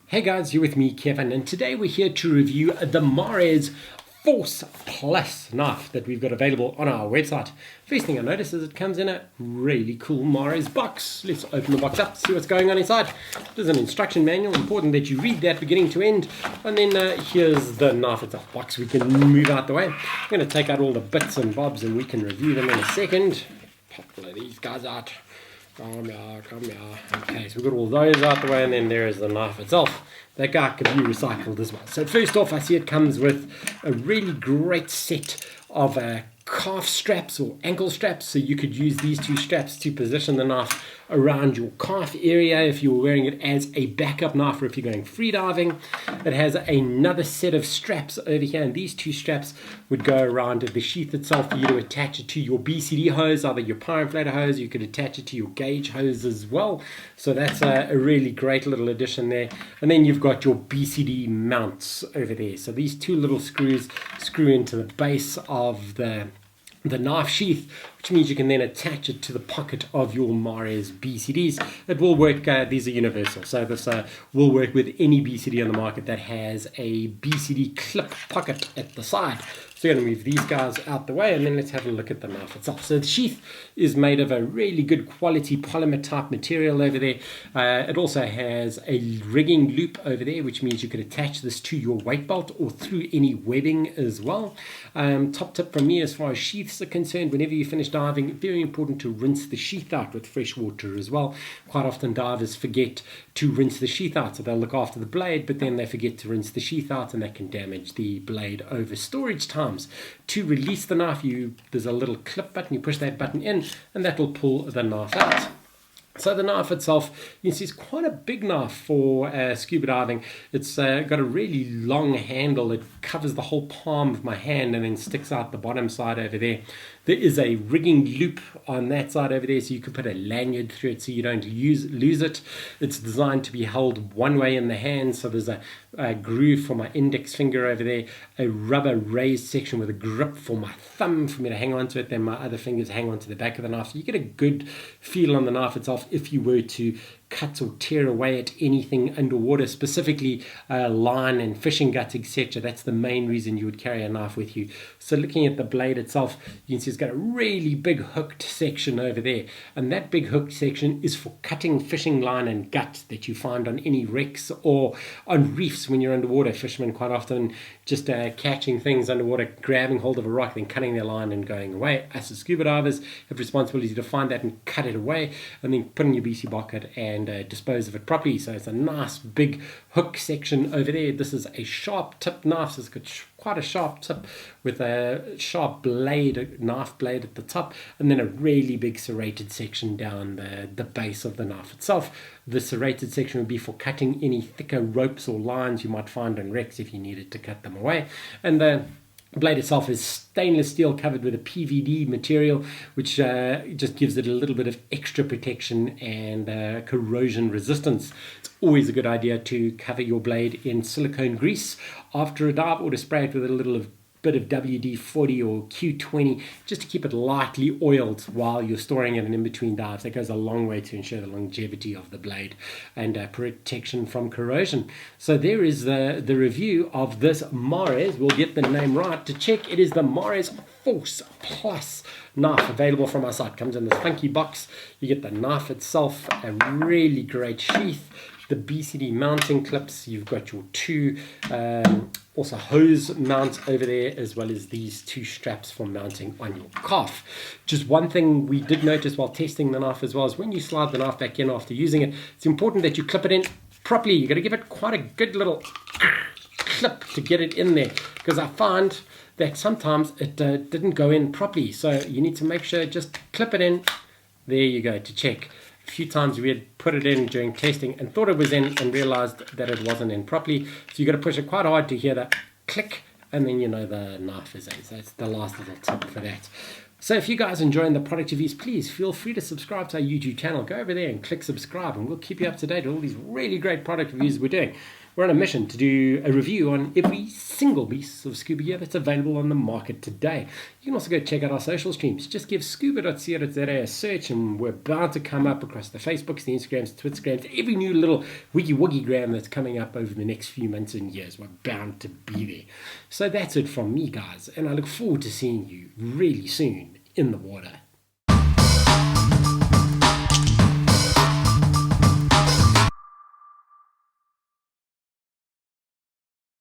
Hey guys, you're with me, Kevin, and today we're here to review the Mares Force Plus knife that we've got available on our website. First thing I notice is it comes in a really cool Mares box. Let's open the box up, see what's going on inside. There's an instruction manual, important that you read that beginning to end. And then here's the knife itself. Box we can move out the way. I'm going to take out all the bits and bobs and we can review them in a second. Pop all of these guys out. Come here. Okay, so we've got all those out the way, and then there is the knife itself. That guy can be recycled as well. So first off, I see it comes with a really great set of calf straps or ankle straps. So you could use these two straps to position the knife around your calf area if you're wearing it as a backup knife or if you're going free diving. It has another set of straps over here, and these two straps would go around the sheath itself for you to attach it to your BCD hose, either your power inflator hose. You could attach it to your gauge hose as well. So that's a really great little addition there. And then you've got your BCD mounts over there. So these two little screws screw into the base of the knife sheath, which means you can then attach it to the pocket of your Mares BCDs. It will work, these are universal, so this will work with any BCD on the market that has a BCD clip pocket at the side. So we're going to move these guys out the way, and then let's have a look at the knife itself. So the sheath is made of a really good quality polymer type material over there. It also has a rigging loop over there, which means you could attach this to your weight belt or through any webbing as well. Top tip from me as far as sheaths are concerned: whenever you finish diving, very important to rinse the sheath out with fresh water as well. Quite often divers forget to rinse the sheath out, so they'll look after the blade, but then they forget to rinse the sheath out, and that can damage the blade over storage times. To release the knife, there's a little clip button. You push that button in, and that will pull the knife out. So the knife itself, you can see it's quite a big knife for scuba diving. It's got a really long handle. It covers the whole palm of my hand and then sticks out the bottom side over there. There is a rigging loop on that side over there, so you can put a lanyard through it so you don't lose it. It's designed to be held one way in the hand, so there's a groove for my index finger over there, a rubber raised section with a grip for my thumb for me to hang on to it, then my other fingers hang on to the back of the knife. So you get a good feel on the knife itself if you were to cut or tear away at anything underwater, specifically line and fishing guts, etc. That's the main reason you would carry a knife with you. So looking at the blade itself, you can see it's got a really big hooked section over there, and that big hooked section is for cutting fishing line and gut that you find on any wrecks or on reefs when you're underwater. Fishermen quite often just catching things underwater, grabbing hold of a rock, then cutting their line and going away. Us as scuba divers have responsibility to find that and cut it away, and then put in your BC bucket and dispose of it properly. So it's a nice big hook section over there. This is a sharp tip knife, so it's got quite a sharp tip with a sharp blade, a knife blade at the top, and then a really big serrated section down the base of the knife itself. The serrated section would be for cutting any thicker ropes or lines you might find on wrecks if you needed to cut them away. And the blade itself is stainless steel covered with a PVD material, which just gives it a little bit of extra protection and corrosion resistance. It's always a good idea to cover your blade in silicone grease after a dive, or to spray it with a little bit of WD-40 or Q20 just to keep it lightly oiled while you're storing it in between dives. That goes a long way to ensure the longevity of the blade and protection from corrosion. So there is the review of this Mares. We'll get the name right to check. It is the Mares Force Plus knife, available from our site. Comes in this funky box. You get the knife itself, a really great sheath, the BCD mounting clips. You've got your two also hose mounts over there, as well as these two straps for mounting on your calf. Just one thing we did notice while testing the knife as well is when you slide the knife back in after using it, it's important that you clip it in properly. You've got to give it quite a good little clip to get it in there, because I find that sometimes it didn't go in properly. So you need to make sure, just clip it in. There you go, to check. A few times we had put it in during testing and thought it was in and realized that it wasn't in properly. So you got to push it quite hard to hear that click, and then you know the knife is in. So that's the last little tip for that. So if you guys are enjoying the product reviews, please feel free to subscribe to our YouTube channel. Go over there and click subscribe, and we'll keep you up to date with all these really great product reviews we're doing. we're on a mission to do a review on every single piece of scuba gear that's available on the market today. You can also go check out our social streams. Just give scuba.co.za a search and we're bound to come up across the Facebooks, the Instagrams, the Twittergrams, every new little wiggy-wuggy-gram that's coming up over the next few months and years. We're bound to be there. So that's it from me, guys, and I look forward to seeing you really soon in the water.